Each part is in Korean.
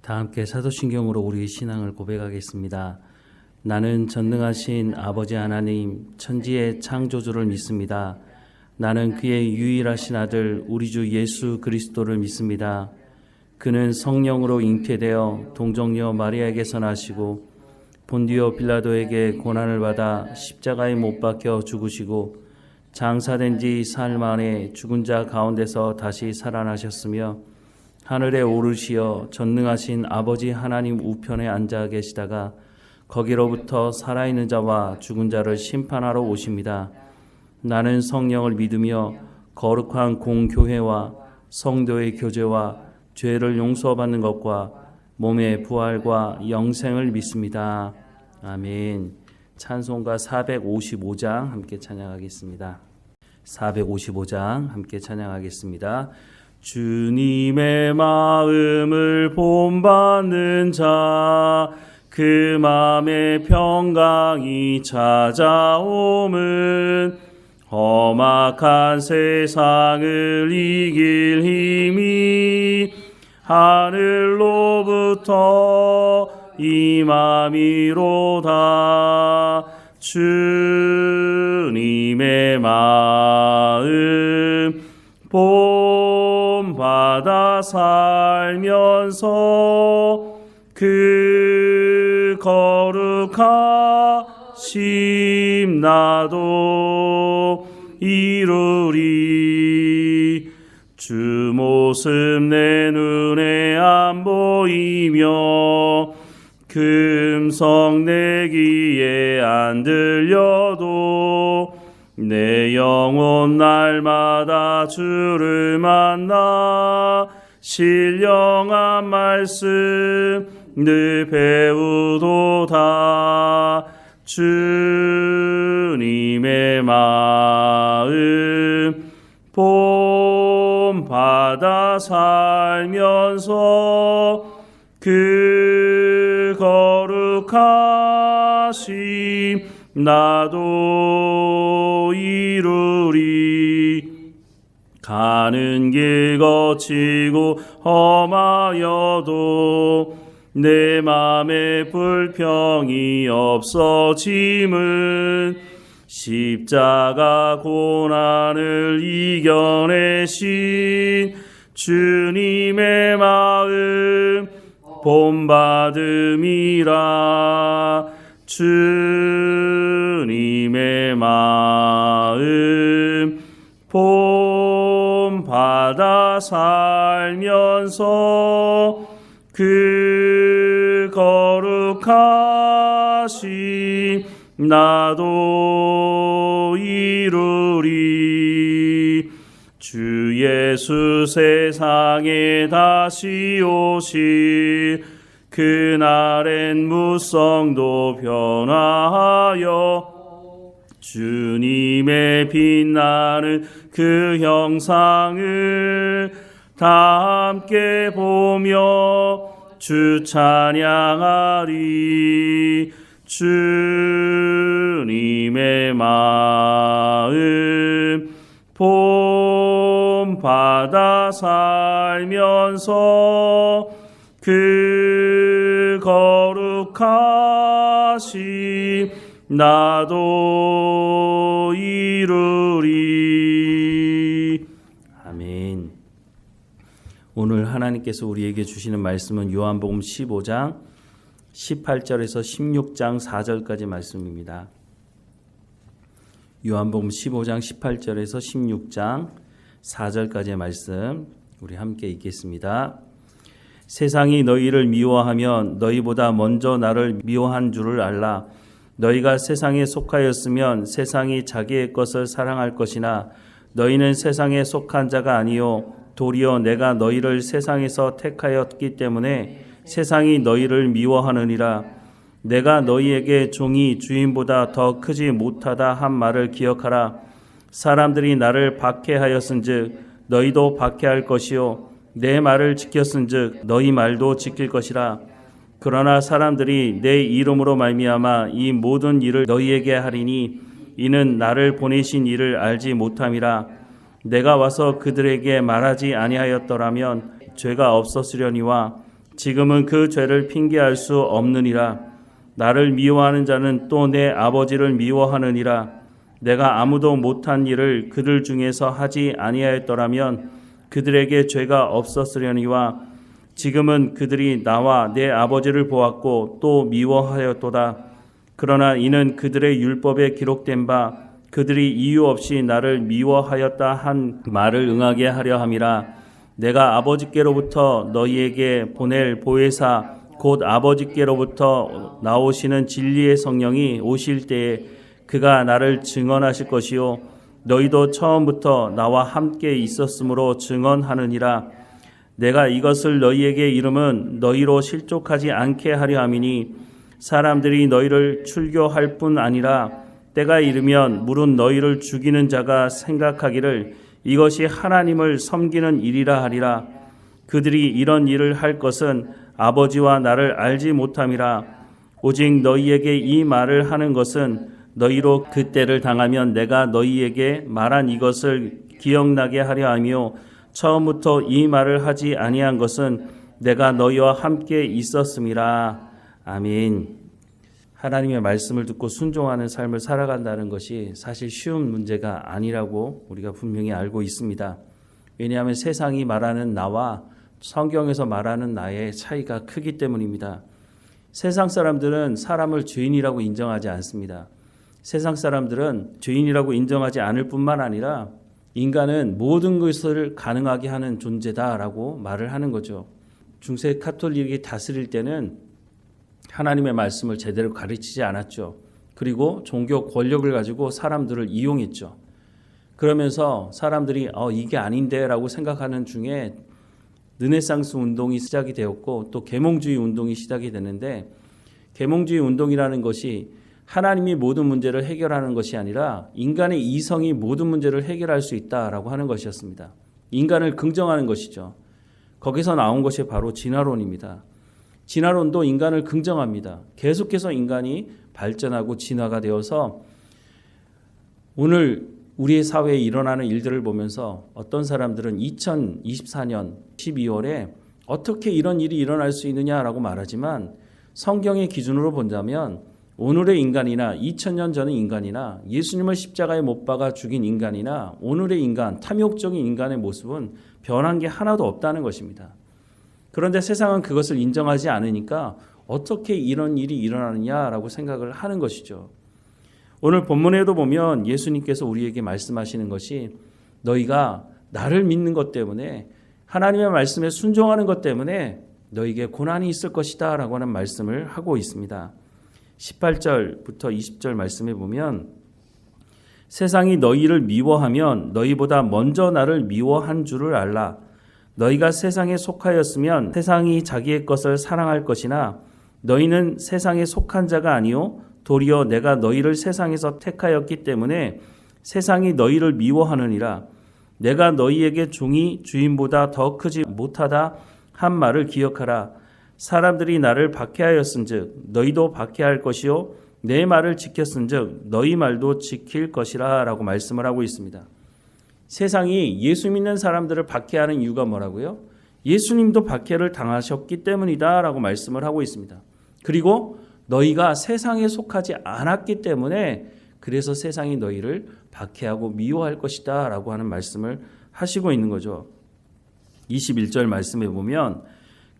다 함께 사도신경으로 우리 신앙을 고백하겠습니다. 나는 전능하신 아버지 하나님 천지의 창조주를 믿습니다. 나는 그의 유일하신 아들 우리 주 예수 그리스도를 믿습니다. 그는 성령으로 잉태되어 동정녀 마리아에게서 나시고 본디오 빌라도에게 고난을 받아 십자가에 못 박혀 죽으시고 장사된 지 사흘 만에 죽은 자 가운데서 다시 살아나셨으며 하늘에 오르시어 전능하신 아버지 하나님 우편에 앉아 계시다가 거기로부터 살아있는 자와 죽은 자를 심판하러 오십니다. 나는 성령을 믿으며 거룩한 공교회와 성도의 교제와 죄를 용서받는 것과 몸의 부활과 영생을 믿습니다. 아멘. 찬송가 455장 함께 찬양하겠습니다. 455장 함께 찬양하겠습니다. 주님의 마음을 본받는 자, 그 맘에 평강이 찾아옴은 험악한 세상을 이길 힘이 하늘로부터 임함이로다. 주님의 마음 본받아 살면서 그 거룩하심 나도 이루리. 주 모습 내 눈에 안 보이며 그 음성 내 귀에 안 들려도 내 영혼 날마다 주를 만나 신령한 말씀 늘 배우도다. 주님의 마음 본받아 살면서 그 거룩하심 나도 이루리. 가는 길 거치고 험하여도 내 맘에 불평이 없어짐은 십자가 고난을 이겨내신 주님의 마음 본받음이라. 주님의 마음 본받아 살면서 그 거룩하심 나도 이루리. 주 예수 세상에 다시 오실 그날엔 무성도 변화하여 주님의 빛나는 그 형상을 다 함께 보며 주 찬양하리. 주님의 마음 본받아 살면서 그 거룩하심 나도 이루리. 아멘. 오늘 하나님께서 우리에게 주시는 말씀은 요한복음 15장 18절에서 16장 4절까지 말씀입니다. 요한복음 15장 18절에서 16장 4절까지의 말씀 우리 함께 읽겠습니다. 세상이 너희를 미워하면 너희보다 먼저 나를 미워한 줄을 알라. 너희가 세상에 속하였으면 세상이 자기의 것을 사랑할 것이나 너희는 세상에 속한 자가 아니요 도리어 내가 너희를 세상에서 택하였기 때문에 세상이 너희를 미워하느니라. 내가 너희에게 종이 주인보다 더 크지 못하다 한 말을 기억하라. 사람들이 나를 박해하였은즉 너희도 박해할 것이요 내 말을 지켰은즉 너희 말도 지킬 것이라. 그러나 사람들이 내 이름으로 말미암아 이 모든 일을 너희에게 하리니 이는 나를 보내신 이를 알지 못함이라. 내가 와서 그들에게 말하지 아니하였더라면 죄가 없었으려니와 지금은 그 죄를 핑계할 수 없느니라. 나를 미워하는 자는 또 내 아버지를 미워하느니라. 내가 아무도 못한 일을 그들 중에서 하지 아니하였더라면 그들에게 죄가 없었으려니와 지금은 그들이 나와 내 아버지를 보았고 또 미워하였도다. 그러나 이는 그들의 율법에 기록된 바 그들이 이유 없이 나를 미워하였다 한 말을 응하게 하려 함이라. 내가 아버지께로부터 너희에게 보낼 보혜사 곧 아버지께로부터 나오시는 진리의 성령이 오실 때에 그가 나를 증언하실 것이요 너희도 처음부터 나와 함께 있었으므로 증언하느니라. 내가 이것을 너희에게 이름은 너희로 실족하지 않게 하려 함이니 사람들이 너희를 출교할 뿐 아니라 때가 이르면 물은 너희를 죽이는 자가 생각하기를 이것이 하나님을 섬기는 일이라 하리라. 그들이 이런 일을 할 것은 아버지와 나를 알지 못함이라. 오직 너희에게 이 말을 하는 것은 너희로 그 때를 당하면 내가 너희에게 말한 이것을 기억나게 하려 하며 처음부터 이 말을 하지 아니한 것은 내가 너희와 함께 있었음이라. 아멘. 하나님의 말씀을 듣고 순종하는 삶을 살아간다는 것이 사실 쉬운 문제가 아니라고 우리가 분명히 알고 있습니다. 왜냐하면 세상이 말하는 나와 성경에서 말하는 나의 차이가 크기 때문입니다. 세상 사람들은 사람을 죄인이라고 인정하지 않습니다. 세상 사람들은 죄인이라고 인정하지 않을 뿐만 아니라 인간은 모든 것을 가능하게 하는 존재다라고 말을 하는 거죠. 중세 카톨릭이 다스릴 때는 하나님의 말씀을 제대로 가르치지 않았죠. 그리고 종교 권력을 가지고 사람들을 이용했죠. 그러면서 사람들이 이게 아닌데 라고 생각하는 중에 르네상스 운동이 시작이 되었고 또 계몽주의 운동이 시작이 되는데 계몽주의 운동이라는 것이 하나님이 모든 문제를 해결하는 것이 아니라 인간의 이성이 모든 문제를 해결할 수 있다라고 하는 것이었습니다. 인간을 긍정하는 것이죠. 거기서 나온 것이 바로 진화론입니다. 진화론도 인간을 긍정합니다. 계속해서 인간이 발전하고 진화가 되어서 오늘 우리의 사회에 일어나는 일들을 보면서 어떤 사람들은 2024년 12월에 어떻게 이런 일이 일어날 수 있느냐라고 말하지만 성경의 기준으로 본다면 오늘의 인간이나 2000년 전의 인간이나 예수님을 십자가에 못 박아 죽인 인간이나 오늘의 인간, 탐욕적인 인간의 모습은 변한 게 하나도 없다는 것입니다. 그런데 세상은 그것을 인정하지 않으니까 어떻게 이런 일이 일어나느냐라고 생각을 하는 것이죠. 오늘 본문에도 보면 예수님께서 우리에게 말씀하시는 것이 너희가 나를 믿는 것 때문에 하나님의 말씀에 순종하는 것 때문에 너희에게 고난이 있을 것이다 라고 하는 말씀을 하고 있습니다. 18절부터 20절 말씀에 보면 세상이 너희를 미워하면 너희보다 먼저 나를 미워한 줄을 알라. 너희가 세상에 속하였으면 세상이 자기의 것을 사랑할 것이나 너희는 세상에 속한 자가 아니요 도리어 내가 너희를 세상에서 택하였기 때문에 세상이 너희를 미워하느니라. 내가 너희에게 종이 주인보다 더 크지 못하다 한 말을 기억하라. 사람들이 나를 박해하였은즉 너희도 박해할 것이요 내 말을 지켰은즉 너희 말도 지킬 것이라 라고 말씀을 하고 있습니다. 세상이 예수 믿는 사람들을 박해하는 이유가 뭐라고요? 예수님도 박해를 당하셨기 때문이다 라고 말씀을 하고 있습니다. 그리고 너희가 세상에 속하지 않았기 때문에 그래서 세상이 너희를 박해하고 미워할 것이다 라고 하는 말씀을 하시고 있는 거죠. 21절 말씀에 보면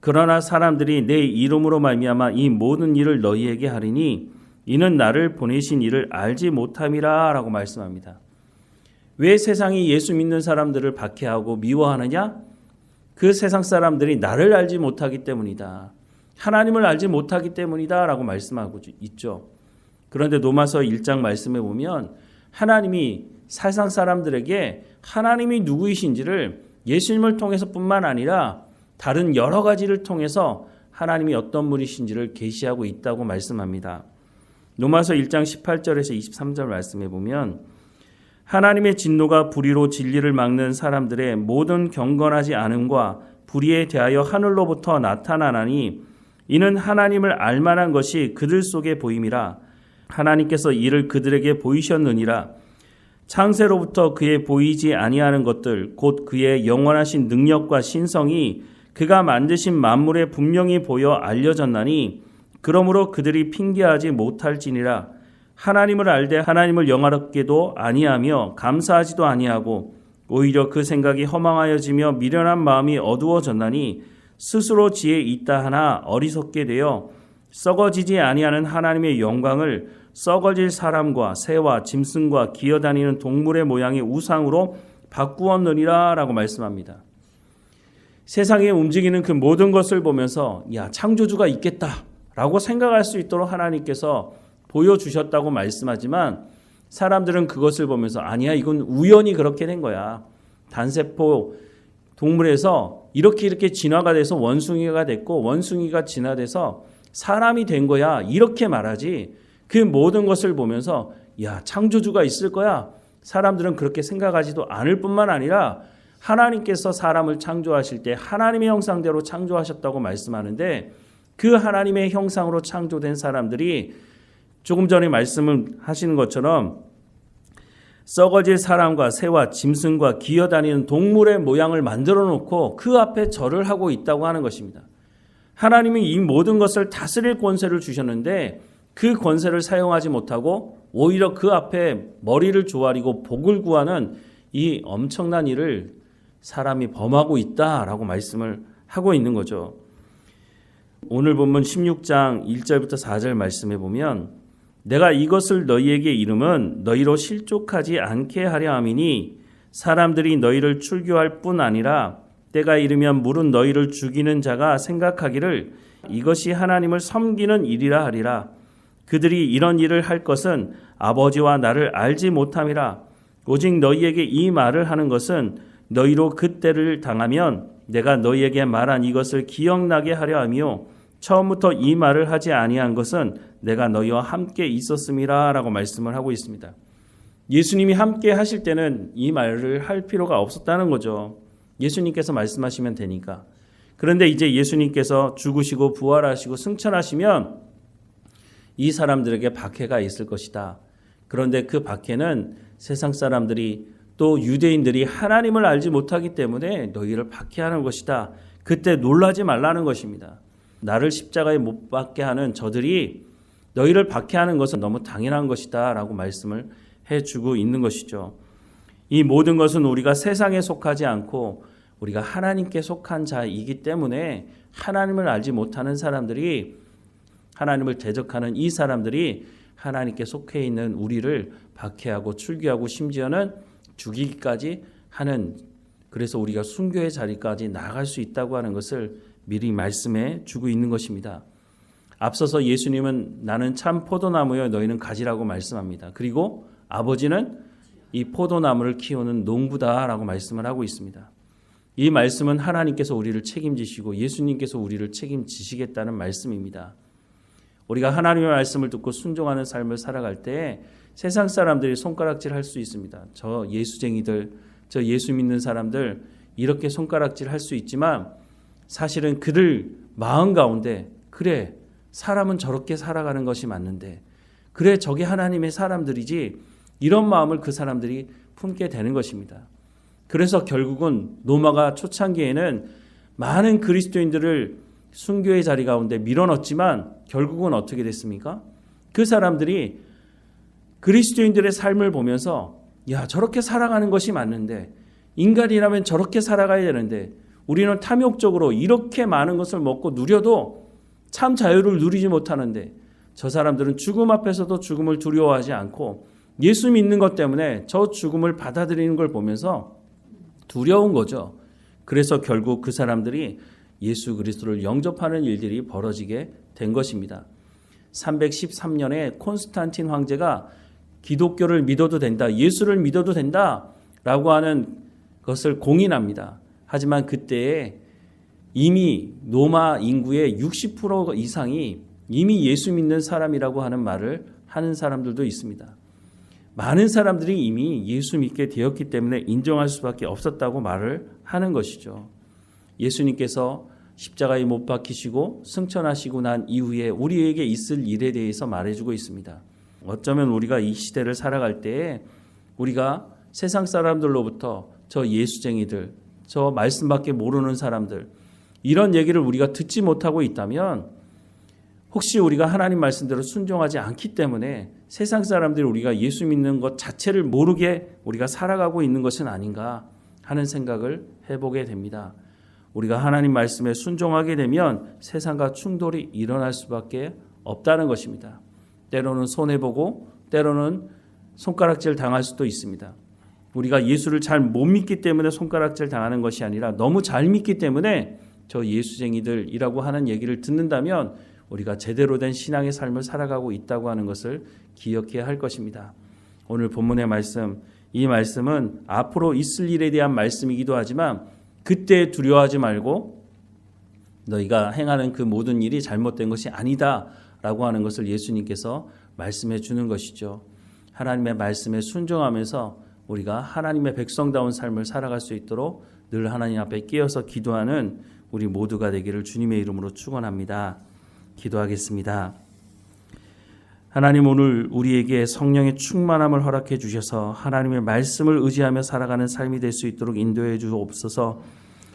그러나 사람들이 내 이름으로 말미암아 이 모든 일을 너희에게 하리니 이는 나를 보내신 이를 알지 못함이라 라고 말씀합니다. 왜 세상이 예수 믿는 사람들을 박해하고 미워하느냐? 그 세상 사람들이 나를 알지 못하기 때문이다. 하나님을 알지 못하기 때문이다 라고 말씀하고 있죠. 그런데 로마서 1장 말씀에 보면 하나님이 세상 사람들에게 하나님이 누구이신지를 예수님을 통해서 뿐만 아니라 다른 여러 가지를 통해서 하나님이 어떤 분이신지를 계시하고 있다고 말씀합니다. 로마서 1장 18절에서 23절 말씀에 보면 하나님의 진노가 불의로 진리를 막는 사람들의 모든 경건하지 않음과 불의에 대하여 하늘로부터 나타나나니 이는 하나님을 알만한 것이 그들 속에 보임이라. 하나님께서 이를 그들에게 보이셨느니라. 창세로부터 그의 보이지 아니하는 것들 곧 그의 영원하신 능력과 신성이 그가 만드신 만물에 분명히 보여 알려졌나니 그러므로 그들이 핑계하지 못할지니라. 하나님을 알되 하나님을 영화롭게도 아니하며 감사하지도 아니하고 오히려 그 생각이 허망하여지며 미련한 마음이 어두워졌나니 스스로 지혜 있다 하나 어리석게 되어 썩어지지 아니하는 하나님의 영광을 썩어질 사람과 새와 짐승과 기어다니는 동물의 모양의 우상으로 바꾸었느니라 라고 말씀합니다. 세상에 움직이는 그 모든 것을 보면서 창조주가 있겠다 라고 생각할 수 있도록 하나님께서 보여주셨다고 말씀하지만 사람들은 그것을 보면서 아니야, 이건 우연히 그렇게 된 거야. 단세포 동물에서 이렇게 진화가 돼서 원숭이가 됐고 원숭이가 진화돼서 사람이 된 거야, 이렇게 말하지. 그 모든 것을 보면서 창조주가 있을 거야. 사람들은 그렇게 생각하지도 않을 뿐만 아니라 하나님께서 사람을 창조하실 때 하나님의 형상대로 창조하셨다고 말씀하는데 그 하나님의 형상으로 창조된 사람들이 조금 전에 말씀을 하시는 것처럼 썩어질 사람과 새와 짐승과 기어다니는 동물의 모양을 만들어 놓고 그 앞에 절을 하고 있다고 하는 것입니다. 하나님이 이 모든 것을 다스릴 권세를 주셨는데 그 권세를 사용하지 못하고 오히려 그 앞에 머리를 조아리고 복을 구하는 이 엄청난 일을 사람이 범하고 있다라고 말씀을 하고 있는 거죠. 오늘 본문 16장 1절부터 4절 말씀에 보면 내가 이것을 너희에게 이름은 너희로 실족하지 않게 하려 함이니 사람들이 너희를 출교할 뿐 아니라 때가 이르면 물은 너희를 죽이는 자가 생각하기를 이것이 하나님을 섬기는 일이라 하리라. 그들이 이런 일을 할 것은 아버지와 나를 알지 못함이라. 오직 너희에게 이 말을 하는 것은 너희로 그때를 당하면 내가 너희에게 말한 이것을 기억나게 하려 하며 처음부터 이 말을 하지 아니한 것은 내가 너희와 함께 있었음이라 라고 말씀을 하고 있습니다. 예수님이 함께 하실 때는 이 말을 할 필요가 없었다는 거죠. 예수님께서 말씀하시면 되니까. 그런데 이제 예수님께서 죽으시고 부활하시고 승천하시면 이 사람들에게 박해가 있을 것이다. 그런데 그 박해는 세상 사람들이 또 유대인들이 하나님을 알지 못하기 때문에 너희를 박해하는 것이다. 그때 놀라지 말라는 것입니다. 나를 십자가에 못 박게 하는 저들이 너희를 박해하는 것은 너무 당연한 것이다 라고 말씀을 해주고 있는 것이죠. 이 모든 것은 우리가 세상에 속하지 않고 우리가 하나님께 속한 자이기 때문에 하나님을 알지 못하는 사람들이 하나님을 대적하는 이 사람들이 하나님께 속해 있는 우리를 박해하고 출교하고 심지어는 죽이기까지 하는, 그래서 우리가 순교의 자리까지 나아갈 수 있다고 하는 것을 미리 말씀해 주고 있는 것입니다. 앞서서 예수님은 나는 참 포도나무여 너희는 가지라고 말씀합니다. 그리고 아버지는 이 포도나무를 키우는 농부다라고 말씀을 하고 있습니다. 이 말씀은 하나님께서 우리를 책임지시고 예수님께서 우리를 책임지시겠다는 말씀입니다. 우리가 하나님의 말씀을 듣고 순종하는 삶을 살아갈 때 세상 사람들이 손가락질 할 수 있습니다. 저 예수쟁이들, 저 예수 믿는 사람들 이렇게 손가락질 할 수 있지만 사실은 그들 마음 가운데 그래 사람은 저렇게 살아가는 것이 맞는데 그래 저게 하나님의 사람들이지 이런 마음을 그 사람들이 품게 되는 것입니다. 그래서 결국은 로마가 초창기에는 많은 그리스도인들을 순교의 자리 가운데 밀어넣었지만 결국은 어떻게 됐습니까? 그 사람들이 그리스도인들의 삶을 보면서 야 저렇게 살아가는 것이 맞는데 인간이라면 저렇게 살아가야 되는데 우리는 탐욕적으로 이렇게 많은 것을 먹고 누려도 참 자유를 누리지 못하는데 저 사람들은 죽음 앞에서도 죽음을 두려워하지 않고 예수 믿는 것 때문에 저 죽음을 받아들이는 걸 보면서 두려운 거죠. 그래서 결국 그 사람들이 예수 그리스도를 영접하는 일들이 벌어지게 된 것입니다. 313년에 콘스탄틴 황제가 기독교를 믿어도 된다, 예수를 믿어도 된다라고 하는 것을 공인합니다. 하지만 그때에 이미 로마 인구의 60% 이상이 이미 예수 믿는 사람이라고 하는 말을 하는 사람들도 있습니다. 많은 사람들이 이미 예수 믿게 되었기 때문에 인정할 수밖에 없었다고 말을 하는 것이죠. 예수님께서 십자가에 못 박히시고 승천하시고 난 이후에 우리에게 있을 일에 대해서 말해주고 있습니다. 어쩌면 우리가 이 시대를 살아갈 때에 우리가 세상 사람들로부터 저 예수쟁이들, 저 말씀밖에 모르는 사람들 이런 얘기를 우리가 듣지 못하고 있다면 혹시 우리가 하나님 말씀대로 순종하지 않기 때문에 세상 사람들이 우리가 예수 믿는 것 자체를 모르게 우리가 살아가고 있는 것은 아닌가 하는 생각을 해보게 됩니다. 우리가 하나님 말씀에 순종하게 되면 세상과 충돌이 일어날 수밖에 없다는 것입니다. 때로는 손해보고 때로는 손가락질 당할 수도 있습니다. 우리가 예수를 잘 못 믿기 때문에 손가락질 당하는 것이 아니라 너무 잘 믿기 때문에 저 예수쟁이들이라고 하는 얘기를 듣는다면 우리가 제대로 된 신앙의 삶을 살아가고 있다고 하는 것을 기억해야 할 것입니다. 오늘 본문의 말씀, 이 말씀은 앞으로 있을 일에 대한 말씀이기도 하지만 그때 두려워하지 말고 너희가 행하는 그 모든 일이 잘못된 것이 아니다라고 하는 것을 예수님께서 말씀해 주는 것이죠. 하나님의 말씀에 순종하면서 우리가 하나님의 백성다운 삶을 살아갈 수 있도록 늘 하나님 앞에 끼어서 기도하는 우리 모두가 되기를 주님의 이름으로 축원합니다. 기도하겠습니다. 하나님, 오늘 우리에게 성령의 충만함을 허락해 주셔서 하나님의 말씀을 의지하며 살아가는 삶이 될 수 있도록 인도해 주옵소서.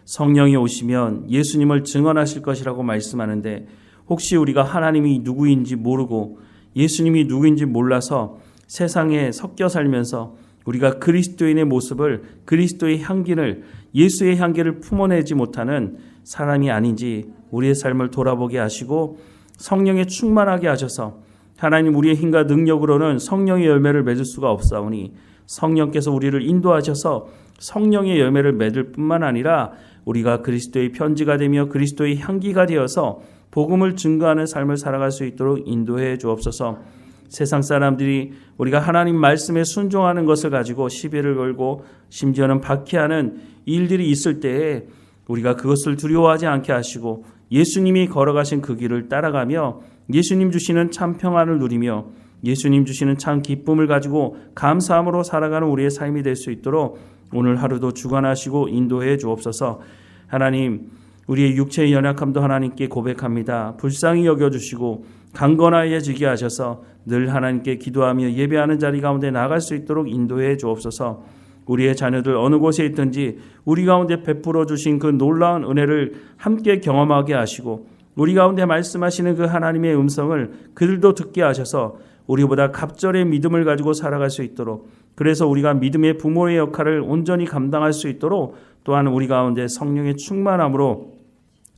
성령이 오시면 예수님을 증언하실 것이라고 말씀하는데 혹시 우리가 하나님이 누구인지 모르고 예수님이 누구인지 몰라서 세상에 섞여 살면서 우리가 그리스도인의 모습을, 그리스도의 향기를, 예수의 향기를 품어내지 못하는 사람이 아닌지 우리의 삶을 돌아보게 하시고 성령에 충만하게 하셔서 하나님, 우리의 힘과 능력으로는 성령의 열매를 맺을 수가 없사오니 성령께서 우리를 인도하셔서 성령의 열매를 맺을 뿐만 아니라 우리가 그리스도의 편지가 되며 그리스도의 향기가 되어서 복음을 증거하는 삶을 살아갈 수 있도록 인도해 주옵소서. 세상 사람들이 우리가 하나님 말씀에 순종하는 것을 가지고 시비를 걸고 심지어는 박해하는 일들이 있을 때에 우리가 그것을 두려워하지 않게 하시고 예수님이 걸어가신 그 길을 따라가며 예수님 주시는 참 평안을 누리며 예수님 주시는 참 기쁨을 가지고 감사함으로 살아가는 우리의 삶이 될 수 있도록 오늘 하루도 주관하시고 인도해 주옵소서. 하나님, 우리의 육체의 연약함도 하나님께 고백합니다. 불쌍히 여겨주시고 강건하여지게 하셔서 늘 하나님께 기도하며 예배하는 자리 가운데 나갈 수 있도록 인도해 주옵소서. 우리의 자녀들 어느 곳에 있든지 우리 가운데 베풀어 주신 그 놀라운 은혜를 함께 경험하게 하시고 우리 가운데 말씀하시는 그 하나님의 음성을 그들도 듣게 하셔서 우리보다 갑절의 믿음을 가지고 살아갈 수 있도록, 그래서 우리가 믿음의 부모의 역할을 온전히 감당할 수 있도록 또한 우리 가운데 성령의 충만함으로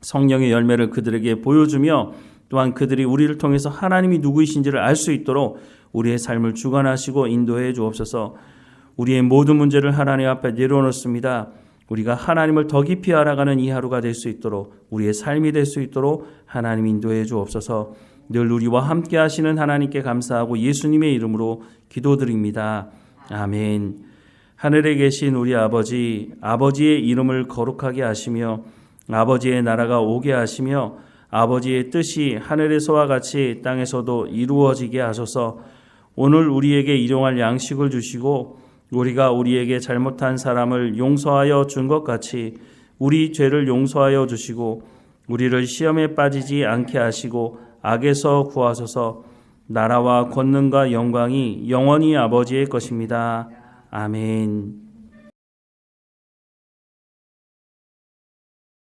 성령의 열매를 그들에게 보여주며 또한 그들이 우리를 통해서 하나님이 누구이신지를 알 수 있도록 우리의 삶을 주관하시고 인도해 주옵소서. 우리의 모든 문제를 하나님 앞에 내려놓습니다. 우리가 하나님을 더 깊이 알아가는 이 하루가 될 수 있도록, 우리의 삶이 될 수 있도록 하나님 인도해 주옵소서. 늘 우리와 함께 하시는 하나님께 감사하고 예수님의 이름으로 기도드립니다. 아멘. 하늘에 계신 우리 아버지, 아버지의 이름을 거룩하게 하시며 아버지의 나라가 오게 하시며 아버지의 뜻이 하늘에서와 같이 땅에서도 이루어지게 하소서. 오늘 우리에게 일용할 양식을 주시고 우리가 우리에게 잘못한 사람을 용서하여 준 것 같이 우리 죄를 용서하여 주시고 우리를 시험에 빠지지 않게 하시고 악에서 구하소서. 나라와 권능과 영광이 영원히 아버지의 것입니다. 아멘.